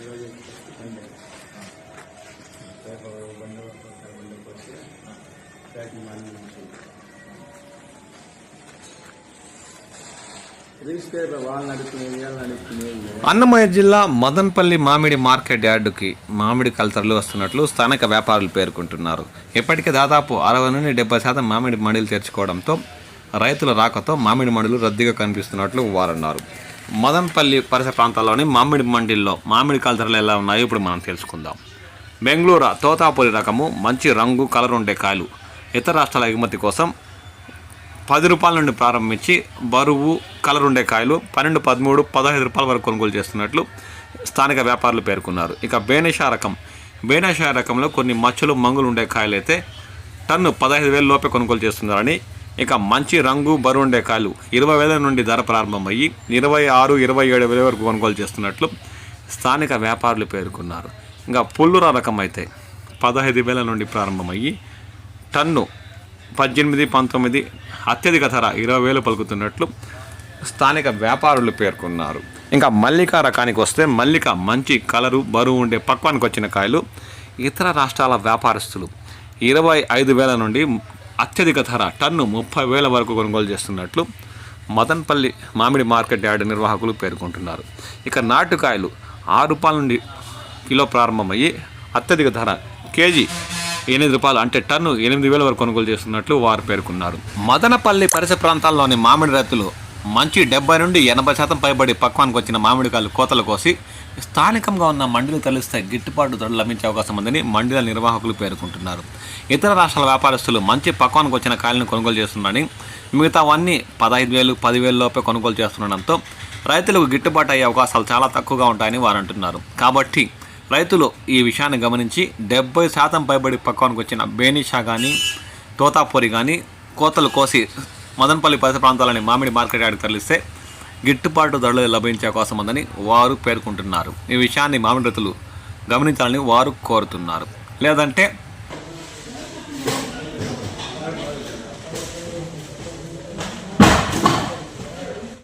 ఈరోజు సండే రేపు బండికి వచ్చి ప్యాకింగ్ మార్నింగ్ నుంచి అన్నమయ్య జిల్లా మదనపల్లి మామిడి మార్కెట్ యార్డుకి మామిడి కల్తర్లు వస్తున్నట్లు స్థానిక వ్యాపారులు పేర్కొంటున్నారు. ఇప్పటికే దాదాపు 60 నుండి 70% మామిడి మండీలు తెరుచుకోవడంతో రైతుల రాకతో మామిడి మండీలు రద్దీగా కనిపిస్తున్నట్లు వారన్నారు. మదనపల్లి పరిసర ప్రాంతాల్లోని మామిడి మండీల్లో మామిడి కల్తర్లు ఎలా ఉన్నాయో ఇప్పుడు మనం తెలుసుకుందాం. బెంగళూరు తోతాపురి రకము మంచి రంగు కలర్ ఉండే కాయలు ఇతర రాష్ట్రాల ఎగుమతి కోసం 10 రూపాయల నుండి ప్రారంభించి బరువు కలర్ ఉండే కాయలు 12, 13, 15 రూపాయల వరకు కొనుగోలు చేస్తున్నట్లు స్థానిక వ్యాపారులు పేర్కొన్నారు. ఇక బేనేషా రకంలో కొన్ని మచ్చలు మంగులు ఉండే కాయలు అయితే టన్ను 15,000 లోపే కొనుగోలు చేస్తున్నారని, ఇక మంచి రంగు బరువు ఉండే కాయలు 20,000 నుండి ధర ప్రారంభమయ్యి 26, 27,000 వరకు కొనుగోలు చేస్తున్నట్లు స్థానిక వ్యాపారులు పేర్కొన్నారు. ఇంకా పుల్లూరా రకం అయితే 15,000 నుండి ప్రారంభమయ్యి టన్ను 18, 19, అత్యధిక ధర 20,000 పలుకుతున్నట్లు స్థానిక వ్యాపారులు పేర్కొన్నారు. ఇంకా మల్లిక రకానికి వస్తే మల్లిక మంచి కలరు బరువు ఉండే పక్వానికి వచ్చిన కాయలు ఇతర రాష్ట్రాల వ్యాపారస్తులు 25,000 నుండి అత్యధిక ధర టన్ను 30,000 వరకు కొనుగోలు చేస్తున్నట్లు మదనపల్లి మామిడి మార్కెట్ యార్డు నిర్వాహకులు పేర్కొంటున్నారు. ఇక నాటుకాయలు 6 రూపాయల నుండి కిలో ప్రారంభమయ్యి అత్యధిక ధర కేజీ 8 రూపాయలు అంటే టన్ను 8,000 వరకు కొనుగోలు చేస్తున్నట్లు వారు పేర్కొన్నారు. మదనపల్లి పరిసర ప్రాంతాల్లోని మామిడి రైతులు మంచి 70 నుండి 80% పైబడి పక్వానికి వచ్చిన మామిడికాయలు కోతలు కోసి స్థానికంగా ఉన్న మండీలు తరలిస్తే గిట్టుబాటు ధరలు లభించే అవకాశం ఉందని మండీల నిర్వాహకులు పేర్కొంటున్నారు. ఇతర రాష్ట్రాల వ్యాపారస్తులు మంచి పక్వానికి వచ్చిన కాయలను కొనుగోలు చేస్తున్నారని, మిగతావన్నీ 15,000, 10,000 లోపే కొనుగోలు చేస్తుండడంతో రైతులకు గిట్టుబాటు అయ్యే అవకాశాలు చాలా తక్కువగా ఉంటాయని వారు అంటున్నారు. కాబట్టి రైతులు ఈ విషయాన్ని గమనించి 70% పైబడి పక్వానికి వచ్చిన బేనిషా కానీ తోతాపూరి కానీ కోతలు కోసి మదనపల్లి పరిసర ప్రాంతాలని మామిడి మార్కెట్ యార్డుకి తరలిస్తే గిట్టుబాటు ధరలు లభించే అవకాశం ఉందని వారు పేర్కొంటున్నారు. ఈ విషయాన్ని మామిడి రైతులు గమనించాలని వారు కోరుతున్నారు. లేదంటే